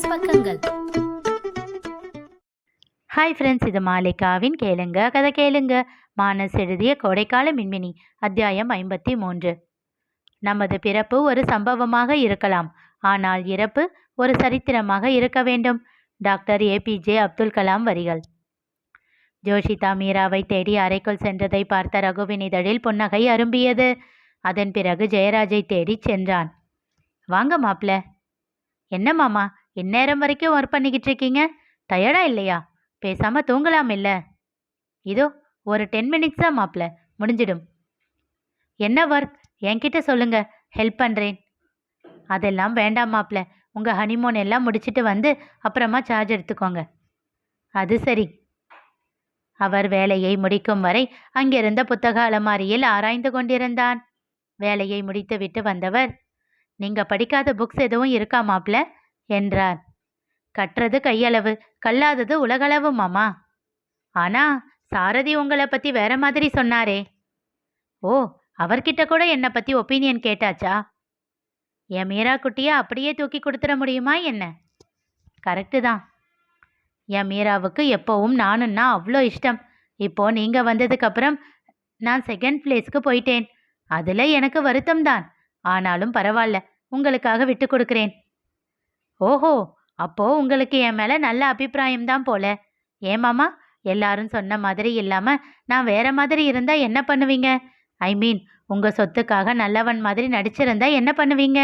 Minus பக்கங்கள். Hi friends, இது மாலிகாவின் கேளுங்க கதை கேளுங்க. மானஸ் எழுதிய கோடைக்கால மின்மினி, அத்தியாயம் 53. நமது பிறப்பு ஒரு சம்பவமாக இருக்கலாம், ஆனால் இறப்பு ஒரு சரித்திரமாக இருக்க வேண்டும். டாக்டர் ஏபிஜே அப்துல் கலாம் வரிகள். ஜோஷிதா மீராவை தேடி அறைக்குள் சென்றதை பார்த்த ரகுவின் இதழில் புன்னகை அரும்பியது. அதன் பிறகு ஜெயராஜை தேடி சென்றான். வாங்க மாப்ள. என்ன மாமா, இந்நேரம் வரைக்கும் ஒர்க் பண்ணிக்கிட்டு இருக்கீங்க? டயர்டா இல்லையா? பேசாம தூங்கலாம் இல்ல? இதோ ஒரு 10 மினிட்ஸ் தான் மாப்ள, முடிஞ்சிடும். என்ன ஒர்க்? என்கிட்ட சொல்லுங்க, ஹெல்ப் பண்ணுறேன். அதெல்லாம் வேண்டாம் மாப்ள, உங்கள் ஹனிமூன் எல்லாம் முடிச்சிட்டு வந்து அப்புறமா சார்ஜ் எடுத்துக்கோங்க. அது சரி. அவர் வேலையை முடிக்கும் வரை அங்கிருந்த புத்தக அலமாரியில் ஆராய்ந்து கொண்டிருந்தான். வேலையை முடித்துவிட்டு வந்தவர், நீங்க படிக்காத புக்ஸ் எதுவும் இருக்கா மாப்ள என்றார். கற்றது கையளவு, கல்லாதது உலகளவு மாமா. ஆனா சாரதி உங்களை பத்தி வேற மாதிரி சொன்னாரே. ஓ, அவர்கிட்ட கூட என்னை பத்தி ஒப்பீனியன் கேட்டாச்சா? என் மீரா குட்டியை அப்படியே தூக்கி கொடுத்துட முடியுமா என்ன? கரெக்டு தான். என் மீராவுக்கு எப்போவும் நானுன்னா அவ்வளோ இஷ்டம். இப்போ நீங்க வந்ததுக்கு அப்புறம் நான் செகண்ட் பிளேஸ்க்கு போயிட்டேன். அதுல எனக்கு வருத்தம் தான். ஆனாலும் பரவாயில்ல, உங்களுக்காக விட்டு கொடுக்கிறேன். ஓஹோ, அப்போ உங்களுக்கு என் மேல நல்ல அபிப்பிராயம்தான் போல. ஏமாமா, எல்லாரும் சொன்ன மாதிரி இல்லாம நான் வேற மாதிரி இருந்தா என்ன பண்ணுவீங்க? ஐ மீன், உங்க சொத்துக்காக நல்லவன் மாதிரி நடிச்சிருந்தா என்ன பண்ணுவீங்க?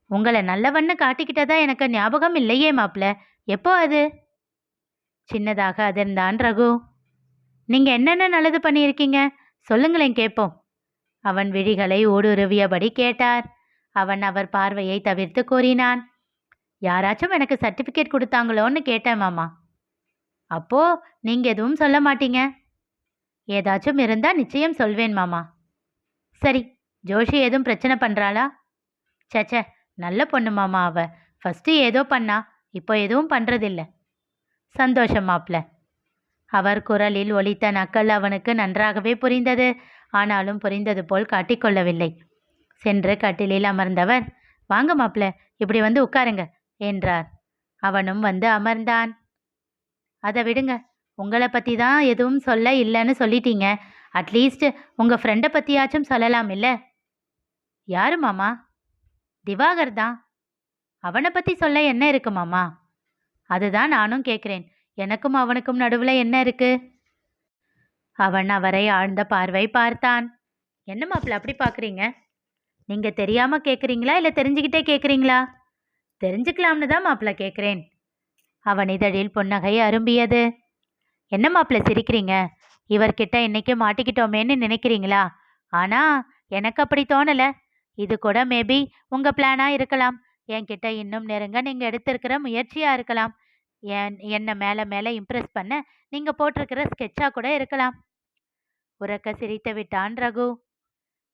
உங்களை நல்லவன்னு காட்டிக்கிட்டதா எனக்கு ஞாபகம் இல்லையே மாப்ள. எப்போ அது? சின்னதாக அதிர்ந்தான் ரகு. நீங்க என்னென்ன நல்லது பண்ணியிருக்கீங்க சொல்லுங்களேன், கேட்போம். அவன் விழிகளை ஊடுருவியபடி கேட்டார். அவன் அவர் பார்வையை தவிர்த்து கூறினான். யாராச்சும் எனக்கு சர்டிஃபிகேட் கொடுத்தாங்களோன்னு கேட்டேன் மாமா. அப்போ நீங்க எதுவும் சொல்ல மாட்டீங்க? ஏதாச்சும் இருந்தா நிச்சயம் சொல்வேன் மாமா. சரி, ஜோஷி எதுவும் பிரச்சனை பண்றாளா? சச்ச, நல்ல பொண்ணு மாமா. அவ ஃபர்ஸ்ட் ஏதோ பண்ணா, இப்போ எதுவும் பண்றதில்ல. சந்தோஷம் மாப்ள. அவர் குரலில் ஒலித்த நக்கல் அவனுக்கு நன்றாகவே புரிந்தது. ஆனாலும் புரிந்தது போல் காட்டிக்கொள்ளவில்லை. சென்று கட்டிலில் அமர்ந்தவர், வாங்க மாப்ள, இப்படி வந்து உட்காருங்க என்றார். அவனும் வந்து அமர்ந்தான். அதை விடுங்க, உங்களை பற்றி தான் எதுவும் சொல்ல இல்லைன்னு சொல்லிட்டீங்க. அட்லீஸ்ட் உங்கள் ஃப்ரெண்டை பற்றியாச்சும் சொல்லலாம் இல்லை? யாரு மாமா? திவாகர் தான். அவனை பற்றி சொல்ல என்ன இருக்கு மாமா? அதுதான் நானும் கேட்குறேன். எனக்கும் அவனுக்கும் நடுவில் என்ன இருக்கு? அவன் அவரை ஆழ்ந்த பார்வை பார்த்தான். என்ன மாப்பிள்ள அப்படி பார்க்குறீங்க? நீங்கள் தெரியாமல் கேட்குறீங்களா இல்லை தெரிஞ்சுக்கிட்டே கேட்குறீங்களா? தெரிஞ்சுக்கலாம்னு தான் மாப்பிள்ள கேட்குறேன். அவன் இதழில் புன்னகை அரும்பியது. என்ன மாப்பிள்ள சிரிக்கிறீங்க? இவர்கிட்ட இன்னைக்கு மாட்டிக்கிட்டோமேன்னு நினைக்கிறீங்களா? ஆனால் எனக்கு அப்படி தோணலை. இது கூட மேபி உங்கள் பிளானாக இருக்கலாம். என்கிட்ட இன்னும் நெருங்க நீங்கள் எடுத்திருக்கிற முயற்சியாக இருக்கலாம். என்னை மேலே மேலே இம்ப்ரெஸ் பண்ண நீங்கள் போட்டிருக்கிற ஸ்கெட்சாக கூட இருக்கலாம். உறக்க சிரித்து விட்டான் ரகு.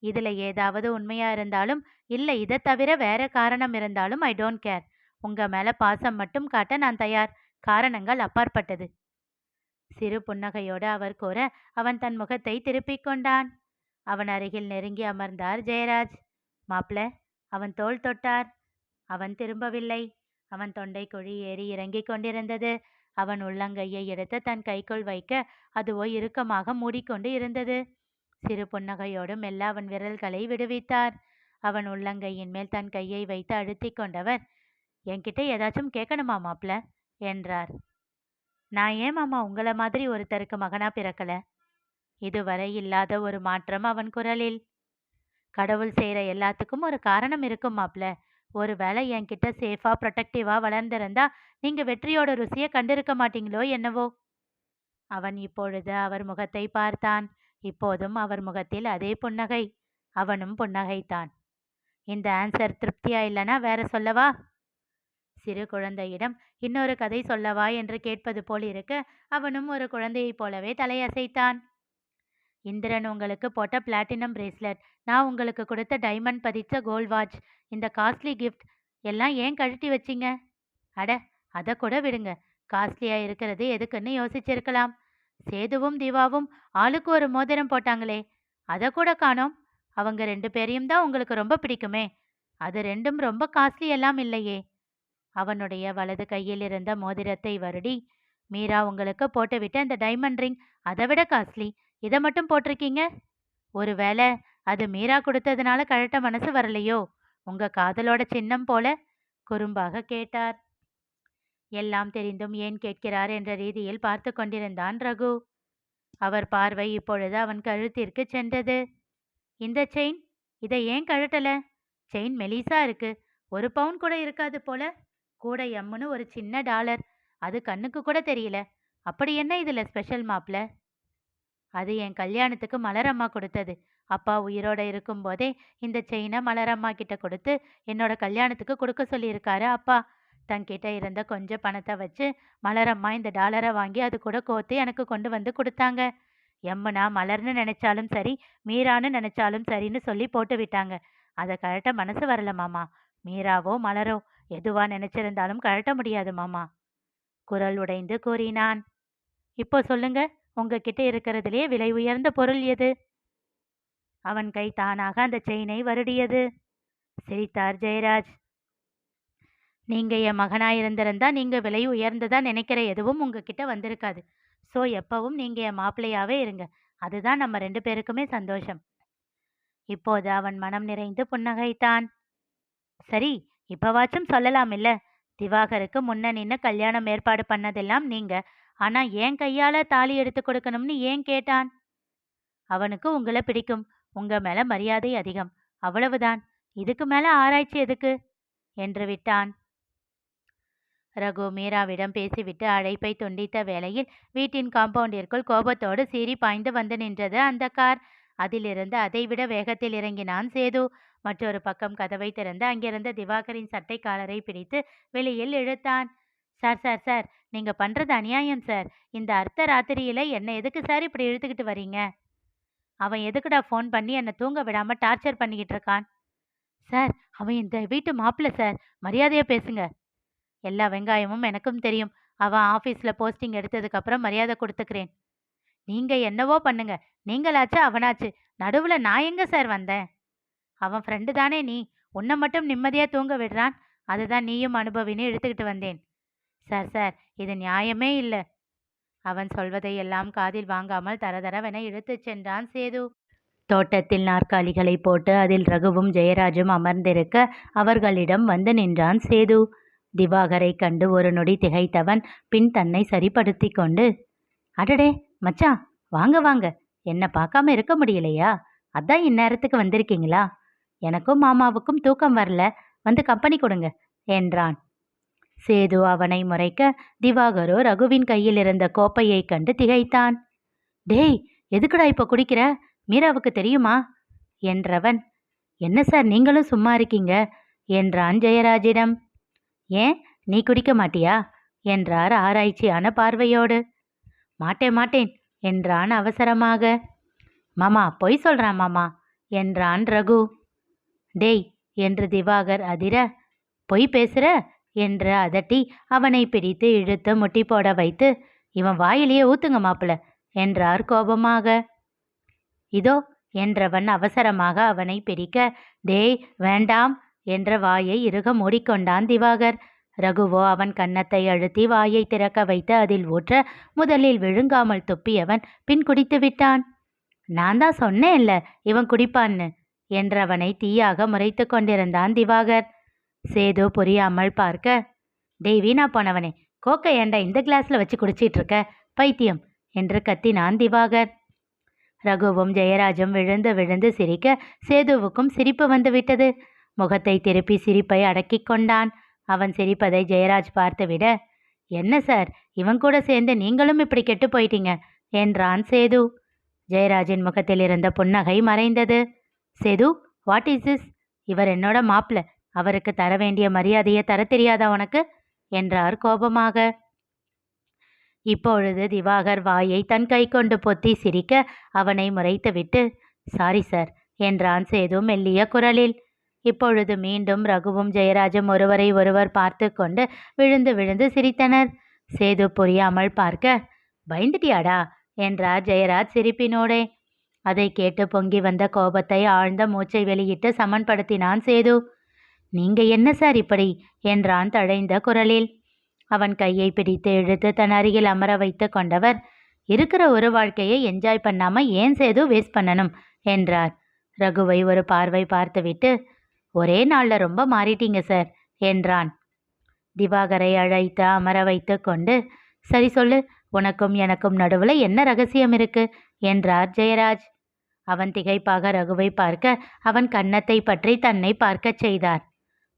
இதில் ஏதாவது உண்மையாக இருந்தாலும் இல்லை இதை தவிர வேற காரணம் இருந்தாலும் ஐ டோன்ட் கேர். உங்கள் மேலே பாசம் மட்டும் காட்ட நான் தயார். காரணங்கள் அப்பாற்பட்டது. சிறு புன்னகையோடு அவர் கூற அவன் தன் முகத்தை திருப்பிக் கொண்டான். அவன் அருகில் நெருங்கி அமர்ந்தார் ஜெயராஜ். மாப்ள, அவன் தோள் தொட்டார். அவன் திரும்பவில்லை. அவன் தொண்டை குழி ஏறி இறங்கிக் கொண்டிருந்தது. அவன் உள்ளங்கையை எடுத்து தன் கைக்குள் வைக்க அதுவோ இறுக்கமாக மூடிக்கொண்டு இருந்தது. சிறு புன்னகையோடு மெல்ல அவன் விரல்களை விடுவித்தார். அவன் உள்ளங்கையின் மேல் தன் கையை வைத்து அழுத்தி கொண்டவர், என்கிட்ட ஏதாச்சும் கேட்கணுமா மாப்ள என்றார். நான் ஏன் மாமா உங்களை மாதிரி ஒருத்தருக்கு மகனா பிறக்கல? இதுவரை இல்லாத ஒரு மாற்றம் அவன் குரலில். கடவுள் செய்கிற எல்லாத்துக்கும் ஒரு காரணம் இருக்கும் மாப்ள. ஒருவேளை என்கிட்ட சேஃபா ப்ரொடெக்டிவா வளர்ந்திருந்தா நீங்க வெற்றியோட ருசியை கண்டிருக்க மாட்டீங்களோ என்னவோ. அவன் இப்பொழுது அவர் முகத்தை பார்த்தான். இப்போதும் அவர் முகத்தில் அதே புன்னகை. அவனும் புன்னகைத்தான். இந்த ஆன்சர் திருப்தியா இல்லைனா வேற சொல்லவா? சிறு குழந்தையிடம் இன்னொரு கதை சொல்லவா என்று கேட்பது போல் இருக்க அவனும் ஒரு குழந்தையைப் போலவே தலையசைத்தான். இந்திரன் உங்களுக்கு போட்ட பிளாட்டினம் பிரேஸ்லெட், நான் உங்களுக்கு கொடுத்த டைமண்ட் பதிச்ச கோல்ட் வாட்ச், இந்த காஸ்ட்லி கிஃப்ட் எல்லாம் ஏன் கழட்டி வச்சிங்க? அட, அதை கூட விடுங்க. காஸ்ட்லியா இருக்கிறது எதுக்குன்னு யோசிச்சிருக்கலாம். சேதுவும் திவாவும் ஆளுக்கு ஒரு மோதிரம் போட்டாங்களே, அதை கூட காணோம். அவங்க 2 பேரையும் தான் உங்களுக்கு ரொம்ப பிடிக்குமே. அது ரெண்டும் ரொம்ப காஸ்ட்லி எல்லாம் இல்லையே. அவனுடைய வலது கையில் இருந்த மோதிரத்தை வருடி, மீரா உங்களுக்கு போட்டுவிட்ட அந்த டைமண்ட் ரிங் அதை விட காஸ்ட்லி, இதை மட்டும் போட்டிருக்கீங்க. ஒருவேளை அது மீரா கொடுத்ததுனால கழட்ட மனசு வரலையோ? உங்க காதலோட சின்னம் போல குறும்பாக கேட்டார். எல்லாம் தெரிந்தும் ஏன் கேட்கிறார் என்ற ரீதியில் பார்த்து கொண்டிருந்தான் ரகு. அவர் பார்வை இப்பொழுது அவன் கழுத்திற்கு சென்றது. இந்த செயின், இதை ஏன் கழட்டல? செயின் மெலிசா இருக்கு, 1 பவுன் கூட இருக்காது போல. கூட எம்முன்னு ஒரு சின்ன டாலர், அது கண்ணுக்கு கூட தெரியல. அப்படி என்ன இதுல ஸ்பெஷல் மாப்ள? அது என் கல்யாணத்துக்கு மலரம்மா கொடுத்தது. அப்பா உயிரோட இருக்கும்போதே இந்த செயினை மலரம்மா கிட்ட கொடுத்து என்னோட கல்யாணத்துக்கு கொடுக்க சொல்லியிருக்காரு அப்பா. தன்கிட்ட இருந்த கொஞ்சம் பணத்தை வச்சு மலரம்மா இந்த டாலரை வாங்கி அது கூட கோத்து எனக்கு கொண்டு வந்து கொடுத்தாங்க. எம்மனா மலர்னு நினைச்சாலும் சரி, மீரான்னு நினைச்சாலும் சரின்னு சொல்லி போட்டு விட்டாங்க. அதை கழட்ட மனசு வரல மாமா. மீராவோ மலரோ எதுவா நினைச்சிருந்தாலும் கழட்ட முடியாது மாமா, குரல் உடைந்து கூறினான். இப்போ சொல்லுங்க, உங்ககிட்ட இருக்கிறதுலே விலை உயர்ந்த பொருள் எது? அவன் கை தானாக அந்த செயினை வருடியது. சிரித்தார் ஜெயராஜ். நீங்க என் மகனாயிருந்திருந்தா நீங்க விலை உயர்ந்ததா நினைக்கிற எதுவும் உங்ககிட்ட வந்திருக்காது. ஸோ எப்பவும் நீங்க என் மாப்பிள்ளையாவே இருங்க, அதுதான் நம்ம 2 பேருக்குமே சந்தோஷம். இப்போது அவன் மனம் நிறைந்து புன்னகைத்தான். சரி, இப்பவாச்சும் சொல்லலாம் இல்ல, திவாகருக்கு முன்ன நின்று கல்யாணம் ஏற்பாடு பண்ணதெல்லாம் நீங்க, ஆனா ஏன் கையால தாலி எடுத்து கொடுக்கணும்னு ஏன் கேட்டான்? அவனுக்கு உங்களை பிடிக்கும், உங்க மேல மரியாதை அதிகம், அவ்வளவுதான். இதுக்கு மேல ஆராய்ச்சி எதுக்கு என்று விட்டான். ரகு மீராவிடம் பேசிவிட்டு அழைப்பை துண்டித்த வேளையில் வீட்டின் காம்பவுண்டிற்குள் கோபத்தோடு சீறி பாய்ந்து வந்து நின்றது அந்த கார். அதிலிருந்து அதைவிட வேகத்தில் இறங்கினான் சேது. மற்றொரு பக்கம் கதவை திறந்து அங்கிருந்த திவாகரின் சட்டை காலரை பிடித்து வெளியில் இழுத்தான். சார் சார் சார், நீங்க பண்றது அநியாயம் சார். இந்த அர்த்த ராத்திரியில என்ன எதுக்கு சார் இப்படி இழுத்துக்கிட்டு வரீங்க? அவன் எதுக்குடா ஃபோன் பண்ணி என்னை தூங்க விடாம டார்ச்சர் பண்ணிக்கிட்டு இருக்கான்? சார், அவன் இந்த வீட்டு மாப்பிள்ளை சார், மரியாதையா பேசுங்க. எல்லா வெங்காயமும் எனக்கும் தெரியும். அவன் ஆஃபீஸில் போஸ்டிங் எடுத்ததுக்கப்புறம் மரியாதை கொடுத்துக்கிறேன். நீங்கள் என்னவோ பண்ணுங்க, நீங்களாச்சு அவனாச்சு, நடுவில் நான் எங்கே சார் வந்தேன்? அவன் ஃப்ரெண்டு தானே நீ, உன்னை மட்டும் நிம்மதியாக தூங்க விடுறான், அதுதான் நீயும் அனுபவின்னு எடுத்துக்கிட்டு வந்தேன். சார் சார், இது நியாயமே இல்லை. அவன் சொல்வதை எல்லாம் காதில் வாங்காமல் தரதரவென இழுத்துச் சென்றான் சேது. தோட்டத்தில் நாற்காலிகளை போட்டு அதில் ரகுவும் ஜெயராஜும் அமர்ந்திருக்க அவர்களிடம் வந்து நின்றான் சேது. திவாகரை கண்டு ஒரு நொடி திகைத்தவன் பின் தன்னை சரிப்படுத்தி கொண்டு, அடடே மச்சான், வாங்க வாங்க, என்ன பார்க்காம இருக்க முடியலையா? அதான் இந்நேரத்துக்கு வந்திருக்கீங்களா? எனக்கும் மாமாவுக்கும் தூக்கம் வரல, வந்து கம்பெனி கொடுங்க என்றான். சேது அவனை முறைக்க திவாகரோ ரகுவின் கையில் இருந்த கோப்பையை கண்டு திகைத்தான். டேய், எதுக்குடா இப்போ குடிக்கிற? மீராவுக்கு தெரியுமா என்றவன். என்ன சார் நீங்களும் சும்மா இருக்கீங்க என்றான் ஜெயராஜிடம். ஏன், நீ குடிக்க மாட்டியா என்றார் ஆராய்ச்சியான பார்வையோடு. மாட்டேன் மாட்டேன் என்றான் அவசரமாக. மாமா பொய் சொல்றான் மாமா என்றான் ரகு. டேய் என்று திவாகர் அதிர, பொய் பேசுற என்று அதட்டி அவனை பிடித்து இழுத்து முட்டி போட வைத்து, இவன் வாயிலேயே ஊத்துங்க மாப்பிள என்றார் கோபமாக. இதோ என்றவன் அவசரமாக அவனை பிடிக்க, டேய் வேண்டாம் என்ற வாயை இறுக மூடிக்கொண்டான் திவாகர். ரகுவோ அவன் கன்னத்தை அழுத்தி வாயை திறக்க வைத்து அதில் ஊற்ற முதலில் விழுங்காமல் துப்பியவன் பின் குடித்து விட்டான். நான் தான் சொன்னேன்ல இவன் குடிப்பான்னு என்றவனை தீயாக முறைத்து கொண்டிருந்தான் திவாகர். சேது புரியாமல் பார்க்க, டேய் வீணா போனவனே, கோக்கை ஏண்டா இந்த கிளாஸ்ல வச்சு குடிச்சிட்டு இருக்க, பைத்தியம் என்று கத்தினான் திவாகர். ரகுவும் ஜெயராஜும் விழுந்து விழுந்து சிரிக்க சேதுவுக்கும் சிரிப்பு வந்து விட்டது. முகத்தை திருப்பி சிரிப்பை அடக்கி கொண்டான். அவன் சிரிப்பதை ஜெயராஜ் பார்த்துவிட, என்ன சார், இவன் கூட சேர்ந்து நீங்களும் இப்படி கெட்டு போயிட்டீங்க என்றான் சேது. ஜெயராஜின் முகத்தில் இருந்த புன்னகை மறைந்தது. Sethu, what is this? இவர் என்னோட மாப்பிள, அவருக்கு தர வேண்டிய மரியாதையை தர தெரியாதா உனக்கு என்றார் கோபமாக. இப்பொழுது திவாகர் வாயை தன் கை கொண்டு பொத்தி சிரிக்க அவனை முறைத்துவிட்டு, சாரி சார் என்றான் சேது மெல்லிய குரலில். இப்பொழுது மீண்டும் ரகுவும் ஜெயராஜும் ஒருவரை ஒருவர் பார்த்து கொண்டு விழுந்து விழுந்து சிரித்தனர். சேது புரியாமல் பார்க்க, பயந்துட்டியாடா என்றார் ஜெயராஜ் சிரிப்பினோடே. அதை கேட்டு பொங்கி வந்த கோபத்தை ஆழ்ந்த மூச்சை வெளியிட்டு சமன்படுத்தினான் சேது. நீங்க என்ன சார் இப்படி என்றான் தழைந்த குரலில். அவன் கையை பிடித்து இழுத்து தன் அருகில் அமர வைத்து கொண்டவர், இருக்கிற ஒரு வாழ்க்கையை என்ஜாய் பண்ணாம ஏன் சேது வேஸ்ட் பண்ணணும் என்றார். ரகுவை ஒரு பார்வை பார்த்துவிட்டு, ஒரே நாள்ல ரொம்ப மாறிட்டீங்க சார் என்றான். திவாகரை அழைத்து அமர வைத்து கொண்டு, சரி சொல்லு, உனக்கும் எனக்கும் நடுவுல என்ன ரகசியம் இருக்கு என்றார் ஜெயராஜ். அவன் திகைப்பாக ரகுவை பார்க்க அவன் கன்னத்தை பற்றி தன்னை பார்க்கச் செய்தார்.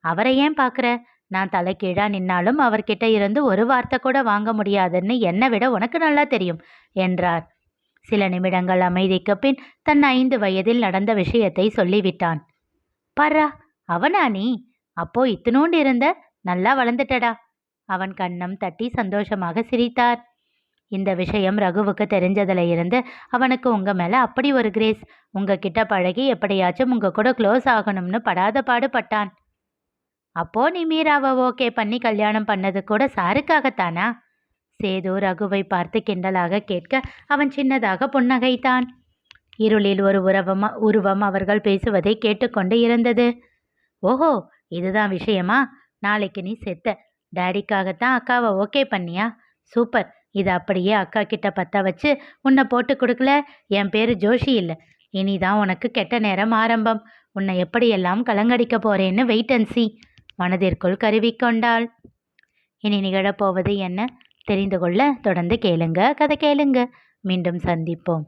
அவரை ஏன் பார்க்குற? நான் தலைகீழா நின்னாலும் அவர்கிட்ட இருந்து ஒரு வார்த்தை கூட வாங்க முடியாதுன்னு என்னை விட உனக்கு நல்லா தெரியும் என்றார். சில நிமிடங்கள் அமைதிக்கு பின் தன் 5 வயதில் நடந்த விஷயத்தை சொல்லிவிட்டான். பாரா, அவனா நீ? அப்போ இத்தினோண்டு இருந்த, நல்லா வளர்ந்துட்டடா. அவன் கன்னம் தட்டி சந்தோஷமாக சிரித்தார். இந்த விஷயம் ரகுவுக்கு தெரிஞ்சதுல இருந்து அவனுக்கு உங்க மேல அப்படி ஒரு கிரேஸ். உங்ககிட்ட பழகி எப்படியாச்சும் உங்க கூட க்ளோஸ் ஆகணும்னு படாத பாடுபட்டான். அப்போ நீ மீராவை ஓகே பண்ணி கல்யாணம் பண்ணது கூட சாருக்காகத்தானா? சேது ரகுவை பார்த்து கிண்டலாக கேட்க அவன் சின்னதாக புன்னகைத்தான். இருளில் ஒரு உருவம் அவர்கள் பேசுவதை கேட்டுக்கொண்டு இருந்தது. ஓஹோ, இதுதான் விஷயமா? நாளைக்கு நீ செத்த. டேடிக்காகத்தான் அக்காவை ஓகே பண்ணியா? சூப்பர். இதை அப்படியே அக்கா கிட்ட பற்ற வச்சு உன்னை போட்டு கொடுக்கல. என் பேரு ஜோஷி இல்லை. இனிதான் உனக்கு கெட்ட நேரம் ஆரம்பம். உன்னை எப்படியெல்லாம் கலங்கடிக்க போறேன்னு வெயிட் அண்ட் சீ மனதிற்குள் கருவிக்கொண்டாள். இனி நிகழப்போவது என்ன தெரிந்து கொள்ள தொடர்ந்து கேளுங்க. கதை கேளுங்க. மீண்டும் சந்திப்போம்.